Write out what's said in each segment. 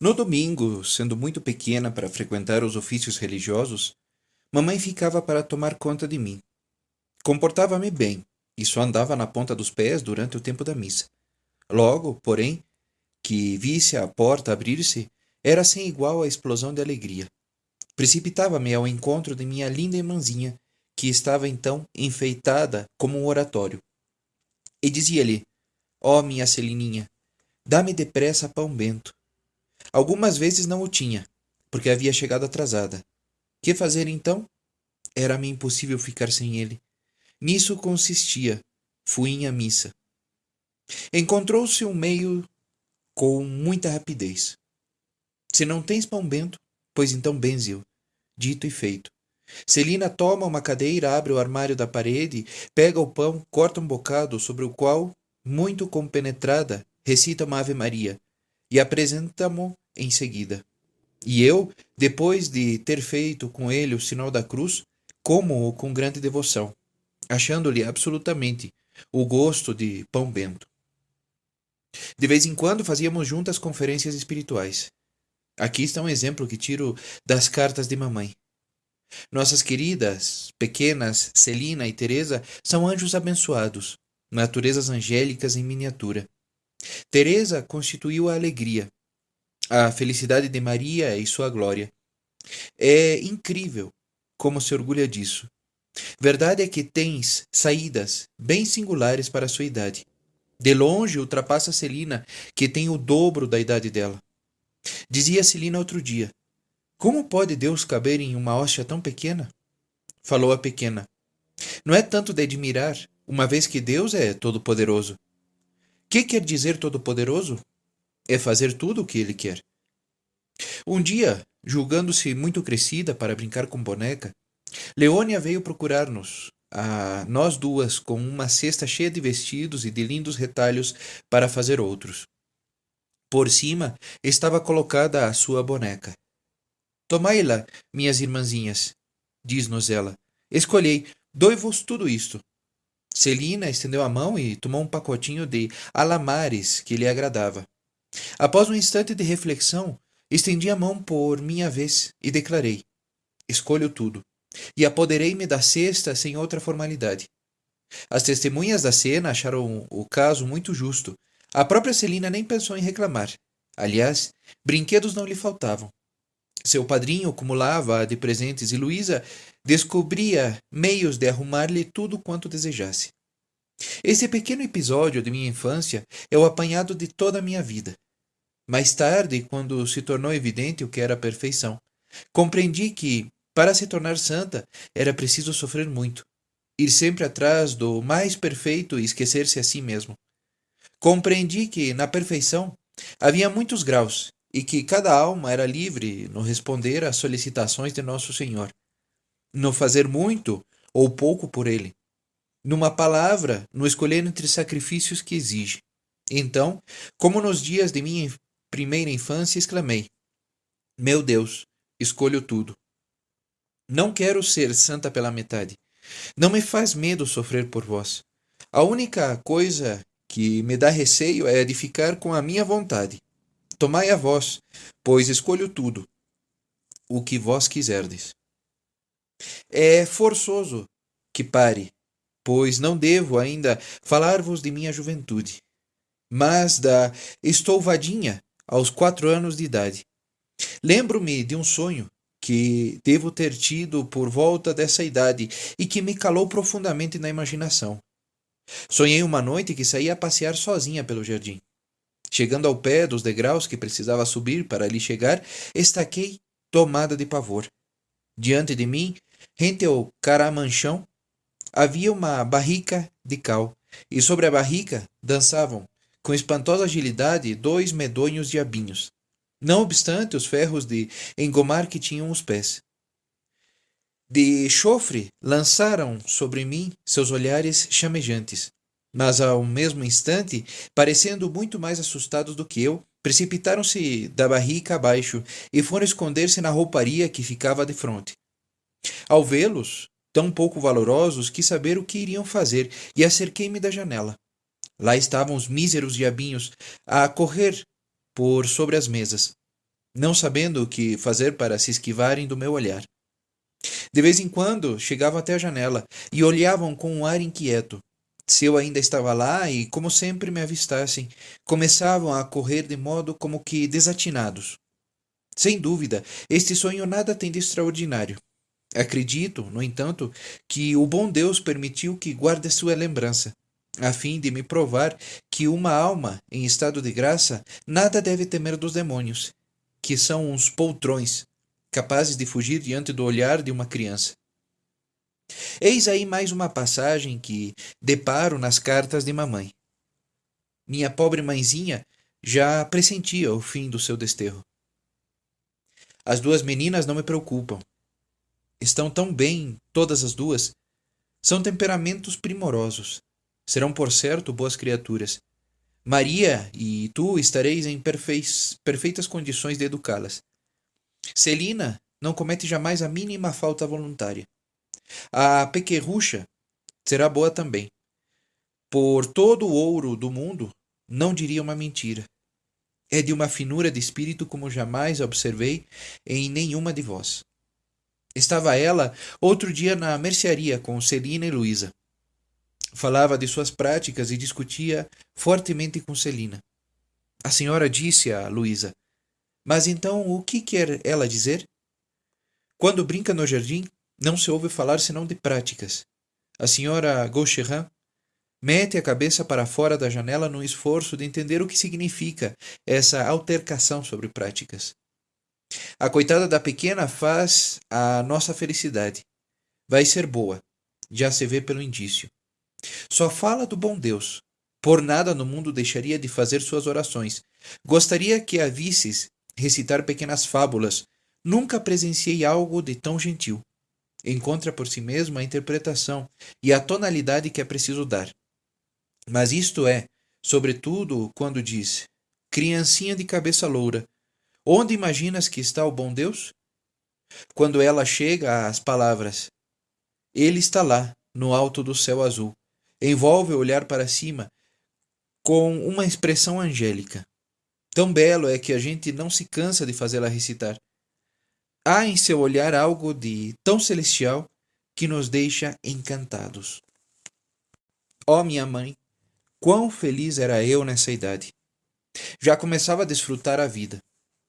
No domingo, sendo muito pequena para frequentar os ofícios religiosos, mamãe ficava para tomar conta de mim. Comportava-me bem, e só andava na ponta dos pés durante o tempo da missa. Logo, porém, que visse a porta abrir-se, era sem igual a explosão de alegria. Precipitava-me ao encontro de minha linda irmãzinha, que estava então enfeitada como um oratório, e dizia-lhe: Ó minha Celininha, dá-me depressa pão bento. Algumas vezes não o tinha, porque havia chegado atrasada. Que fazer então? Era-me impossível ficar sem ele. Nisso consistia. Fui à missa. Encontrou-se um meio com muita rapidez. Se não tens pão bento, pois então benze-o. Dito e feito. Celina toma uma cadeira, abre o armário da parede, pega o pão, corta um bocado, sobre o qual, muito compenetrada, recita uma Ave-Maria e apresenta-mo em seguida. E eu, depois de ter feito com ele o sinal da cruz, como-o com grande devoção, achando-lhe absolutamente o gosto de pão bento. De vez em quando fazíamos juntas conferências espirituais. Aqui está um exemplo que tiro das cartas de mamãe. Nossas queridas, pequenas Celina e Teresa são anjos abençoados, naturezas angélicas em miniatura. Teresa constituiu a alegria, a felicidade de Maria e sua glória. É incrível como se orgulha disso. Verdade é que tens saídas bem singulares para a sua idade. De longe ultrapassa Celina, que tem o dobro da idade dela. Dizia Celina outro dia: Como pode Deus caber em uma hóstia tão pequena? Falou a pequena: Não é tanto de admirar, uma vez que Deus é todo-poderoso. Que quer dizer todo-poderoso? É fazer tudo o que ele quer. Um dia, julgando-se muito crescida para brincar com boneca, Leônia veio procurar-nos, a nós duas, com uma cesta cheia de vestidos e de lindos retalhos para fazer outros. Por cima estava colocada a sua boneca. Tomai-la, minhas irmãzinhas, diz-nos ela. Escolhei, dou-vos tudo isto. Celina estendeu a mão e tomou um pacotinho de alamares que lhe agradava. Após um instante de reflexão, estendi a mão por minha vez e declarei: Escolho tudo. E apoderei-me da cesta sem outra formalidade. As testemunhas da cena acharam o caso muito justo. A própria Celina nem pensou em reclamar. Aliás, brinquedos não lhe faltavam. Seu padrinho acumulava de presentes e Luísa descobria meios de arrumar-lhe tudo quanto desejasse. Esse pequeno episódio de minha infância é o apanhado de toda a minha vida. Mais tarde, quando se tornou evidente o que era a perfeição, compreendi que, para se tornar santa, era preciso sofrer muito, ir sempre atrás do mais perfeito e esquecer-se a si mesmo. Compreendi que, na perfeição, havia muitos graus e que cada alma era livre no responder às solicitações de Nosso Senhor, no fazer muito ou pouco por Ele, numa palavra, no escolher entre sacrifícios que exige. Então, como nos dias de minha primeira infância, exclamei: Meu Deus, escolho tudo. Não quero ser santa pela metade. Não me faz medo sofrer por vós. A única coisa que me dá receio é de ficar com a minha vontade. Tomai a vós, pois escolho tudo, o que vós quiserdes. É forçoso que pare, pois não devo ainda falar-vos de minha juventude, mas da estouvadinha aos 4 anos de idade. Lembro-me de um sonho que devo ter tido por volta dessa idade e que me calou profundamente na imaginação. Sonhei uma noite que saía a passear sozinha pelo jardim. Chegando ao pé dos degraus que precisava subir para ali chegar, estaquei tomada de pavor. Diante de mim, rente ao caramanchão, havia uma barrica de cal, e sobre a barrica dançavam, com espantosa agilidade, 2 medonhos diabinhos. Não obstante os ferros de engomar que tinham os pés. De chofre lançaram sobre mim seus olhares chamejantes, mas ao mesmo instante, parecendo muito mais assustados do que eu, precipitaram-se da barrica abaixo e foram esconder-se na rouparia que ficava de fronte. Ao vê-los, tão pouco valorosos, quis saber o que iriam fazer e acerquei-me da janela. Lá estavam os míseros diabinhos a correr por sobre as mesas. não sabendo o que fazer para se esquivarem do meu olhar. De vez em quando chegavam até a janela e olhavam com um ar inquieto. Se eu ainda estava lá e, como sempre me avistassem, começavam a correr de modo como que desatinados. Sem dúvida, este sonho nada tem de extraordinário. Acredito, no entanto, que o bom Deus permitiu que guarde sua lembrança, a fim de me provar que uma alma em estado de graça nada deve temer dos demônios, que são uns poltrões, capazes de fugir diante do olhar de uma criança. Eis aí mais uma passagem que deparo nas cartas de mamãe. Minha pobre mãezinha já pressentia o fim do seu desterro. As duas meninas não me preocupam. Estão tão bem, todas as duas. São temperamentos primorosos. Serão, por certo, boas criaturas. Maria e tu estareis em perfeitas condições de educá-las. Celina não comete jamais a mínima falta voluntária. A pequerrucha será boa também. Por todo o ouro do mundo, não diria uma mentira. É de uma finura de espírito como jamais observei em nenhuma de vós. Estava ela outro dia na mercearia com Celina e Luísa. Falava de suas práticas e discutia fortemente com Celina. A senhora disse a Luísa: Mas então o que quer ela dizer? Quando brinca no jardim, não se ouve falar senão de práticas. A senhora Gaucherain mete a cabeça para fora da janela no esforço de entender o que significa essa altercação sobre práticas. A coitada da pequena faz a nossa felicidade. Vai ser boa, já se vê pelo indício. Só fala do bom Deus. Por nada no mundo deixaria de fazer suas orações. Gostaria que a visses recitar pequenas fábulas. Nunca presenciei algo de tão gentil. Encontra por si mesmo a interpretação e a tonalidade que é preciso dar. Mas isto é, sobretudo, quando diz: criancinha de cabeça loura, onde imaginas que está o bom Deus? Quando ela chega às palavras: ele está lá, no alto do céu azul, envolve o olhar para cima com uma expressão angélica. Tão belo é que a gente não se cansa de fazê-la recitar. Há em seu olhar algo de tão celestial que nos deixa encantados. Ó minha mãe, quão feliz era eu nessa idade! Já começava a desfrutar a vida.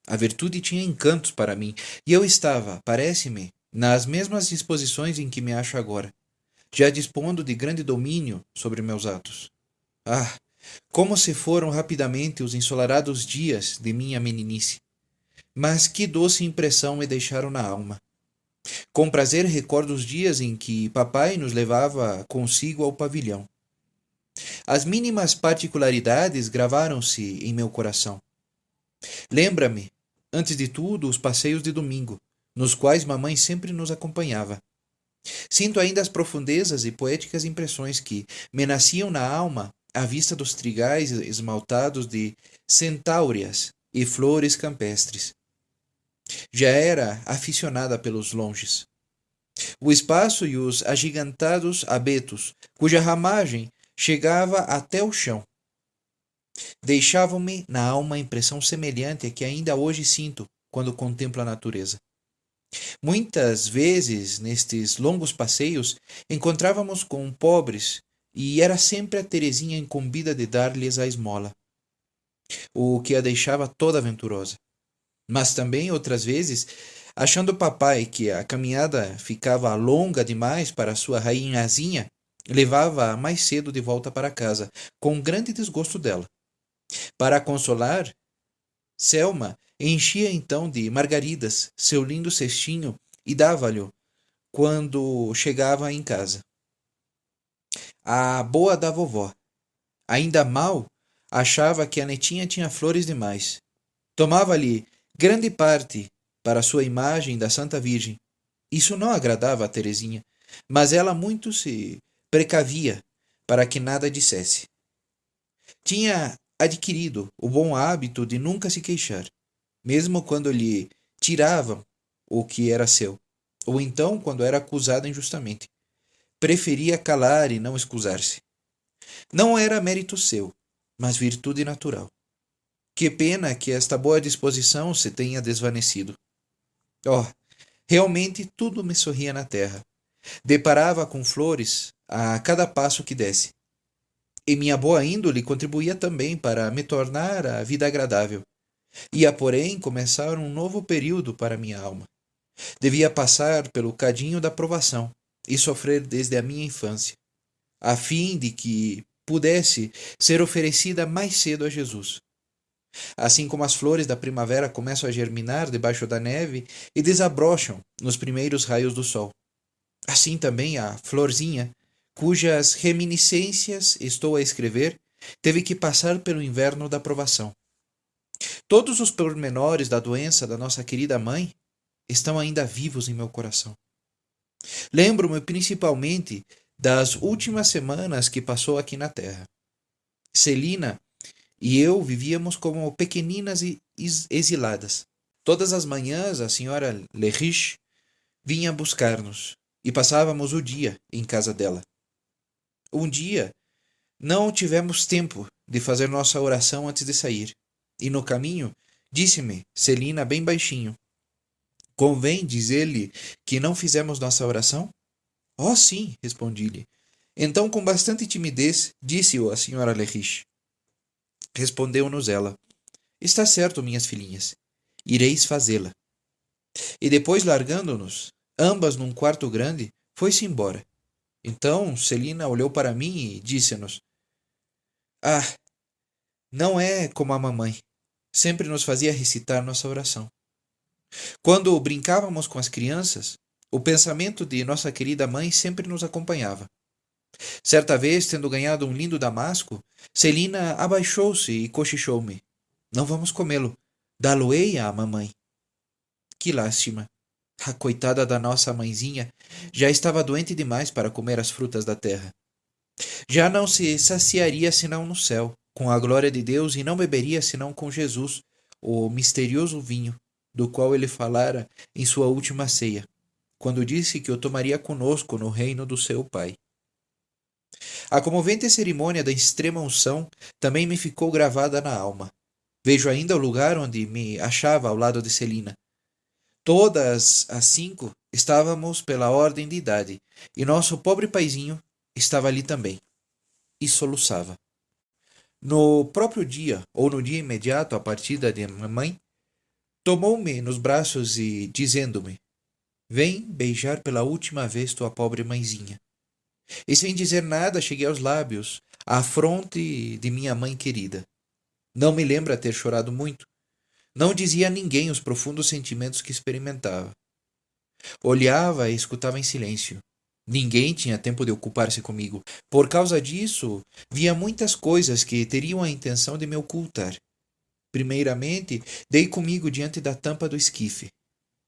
A virtude tinha encantos para mim, e eu estava, parece-me, nas mesmas disposições em que me acho agora, já dispondo de grande domínio sobre meus atos. Ah, como se foram rapidamente os ensolarados dias de minha meninice! Mas que doce impressão me deixaram na alma! Com prazer recordo os dias em que papai nos levava consigo ao pavilhão. As mínimas particularidades gravaram-se em meu coração. Lembra-me, antes de tudo, os passeios de domingo, nos quais mamãe sempre nos acompanhava. Sinto ainda as profundezas e poéticas impressões que me nasciam na alma à vista dos trigais esmaltados de centáureas e flores campestres. Já era aficionada pelos longes. O espaço e os agigantados abetos, cuja ramagem chegava até o chão, deixavam-me na alma impressão semelhante à que ainda hoje sinto quando contemplo a natureza. Muitas vezes, nestes longos passeios, encontrávamos com pobres e era sempre a Terezinha incumbida de dar-lhes a esmola, o que a deixava toda aventurosa. Mas também, outras vezes, achando papai que a caminhada ficava longa demais para sua rainhazinha, levava-a mais cedo de volta para casa, com grande desgosto dela. Para a consolar, Selma enchia então de margaridas seu lindo cestinho e dava-lhe quando chegava em casa. A boa da vovó, ainda mal, achava que a netinha tinha flores demais. Tomava-lhe grande parte para sua imagem da Santa Virgem. Isso não agradava a Terezinha, mas ela muito se precavia para que nada dissesse. Tinha adquirido o bom hábito de nunca se queixar, mesmo quando lhe tiravam o que era seu, ou então quando era acusada injustamente. Preferia calar e não excusar-se. Não era mérito seu, mas virtude natural. Que pena que esta boa disposição se tenha desvanecido. Oh, realmente tudo me sorria na terra. Deparava com flores a cada passo que desse. E minha boa índole contribuía também para me tornar a vida agradável. Ia, porém, começar um novo período para minha alma. Devia passar pelo cadinho da provação e sofrer desde a minha infância, a fim de que pudesse ser oferecida mais cedo a Jesus. Assim como as flores da primavera começam a germinar debaixo da neve e desabrocham nos primeiros raios do sol. Assim também a florzinha, cujas reminiscências estou a escrever, teve que passar pelo inverno da provação. Todos os pormenores da doença da nossa querida mãe estão ainda vivos em meu coração. Lembro-me principalmente das últimas semanas que passou aqui na terra. Celina e eu vivíamos como pequeninas e exiladas. Todas as manhãs a senhora Lerich vinha buscar-nos e passávamos o dia em casa dela. Um dia não tivemos tempo de fazer nossa oração antes de sair, e no caminho disse-me Celina bem baixinho: convém dizer-lhe que não fizemos nossa oração? Oh, sim, respondi-lhe. Então, com bastante timidez, disse-o a senhora Lerich. Respondeu-nos ela: está certo, minhas filhinhas, ireis fazê-la. E depois, largando-nos, ambas num quarto grande, foi-se embora. Então Celina olhou para mim e disse-nos: ah, não é como a mamãe. Sempre nos fazia recitar nossa oração. Quando brincávamos com as crianças, o pensamento de nossa querida mãe sempre nos acompanhava. Certa vez, tendo ganhado um lindo damasco, Celina abaixou-se e cochichou-me: não vamos comê-lo. Dá-lo-ei à mamãe. Que lástima! A coitada da nossa mãezinha já estava doente demais para comer as frutas da terra. Já não se saciaria senão no céu, com a glória de Deus, e não beberia senão com Jesus, o misterioso vinho, do qual ele falara em sua última ceia, quando disse que o tomaria conosco no reino do seu Pai. A comovente cerimônia da extrema unção também me ficou gravada na alma. Vejo ainda o lugar onde me achava ao lado de Celina. Todas as 5 estávamos pela ordem de idade, e nosso pobre paizinho estava ali também, e soluçava. No próprio dia, ou no dia imediato à partida de mamãe, tomou-me nos braços e, dizendo-me: vem beijar pela última vez tua pobre mãezinha. E sem dizer nada, cheguei aos lábios, à fronte de minha mãe querida. Não me lembro ter chorado muito. Não dizia a ninguém os profundos sentimentos que experimentava. Olhava e escutava em silêncio. Ninguém tinha tempo de ocupar-se comigo. Por causa disso, via muitas coisas que teriam a intenção de me ocultar. Primeiramente, dei comigo diante da tampa do esquife.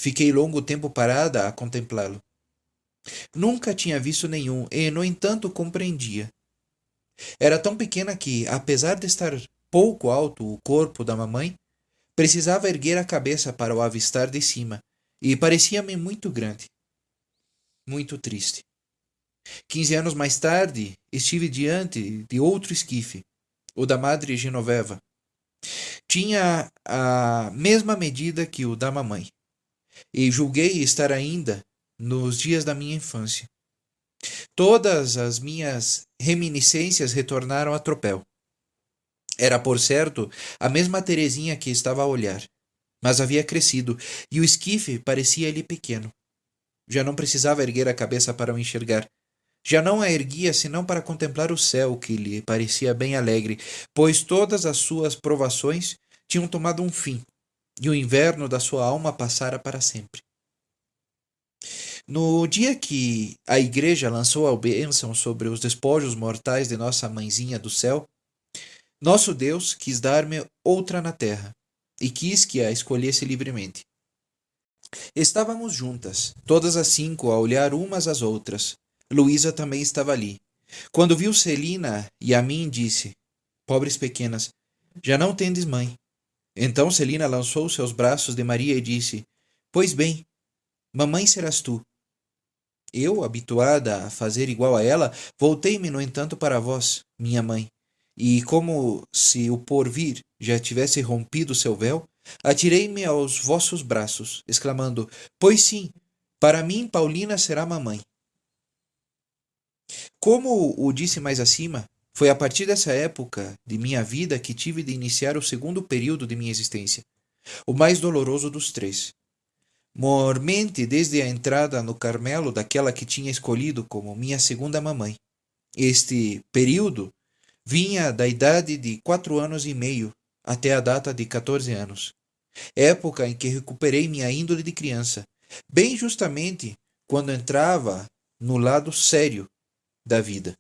Fiquei longo tempo parada a contemplá-lo. Nunca tinha visto nenhum e, no entanto, compreendia. Era tão pequena que, apesar de estar pouco alto o corpo da mamãe, precisava erguer a cabeça para o avistar de cima, e parecia-me muito grande, muito triste. 15 anos mais tarde, estive diante de outro esquife, o da Madre Genoveva. Tinha a mesma medida que o da mamãe, e julguei estar ainda nos dias da minha infância. Todas as minhas reminiscências retornaram a tropel. Era, por certo, a mesma Terezinha que estava a olhar, mas havia crescido, e o esquife parecia-lhe pequeno. Já não precisava erguer a cabeça para o enxergar. Já não a erguia senão para contemplar o céu, que lhe parecia bem alegre, pois todas as suas provações tinham tomado um fim, e o inverno da sua alma passara para sempre. No dia que a igreja lançou a bênção sobre os despojos mortais de nossa mãezinha do céu, nosso Deus quis dar-me outra na terra, e quis que a escolhesse livremente. Estávamos juntas, todas as 5, a olhar umas às outras. Luísa também estava ali. Quando viu Celina e a mim, disse: pobres pequenas, já não tendes mãe. Então Celina lançou seus braços de Maria e disse: pois bem, mamãe serás tu. Eu, habituada a fazer igual a ela, voltei-me, no entanto, para vós, minha mãe, e, como se o porvir já tivesse rompido seu véu, atirei-me aos vossos braços, exclamando: Pois sim, para mim Paulina será mamãe. Como o disse mais acima, foi a partir dessa época de minha vida que tive de iniciar o segundo período de minha existência, o mais doloroso dos três. Mormente desde a entrada no Carmelo daquela que tinha escolhido como minha segunda mamãe. Este período vinha da idade de 4 anos e meio até a data de 14 anos, época em que recuperei minha índole de criança, bem justamente quando entrava no lado sério da vida.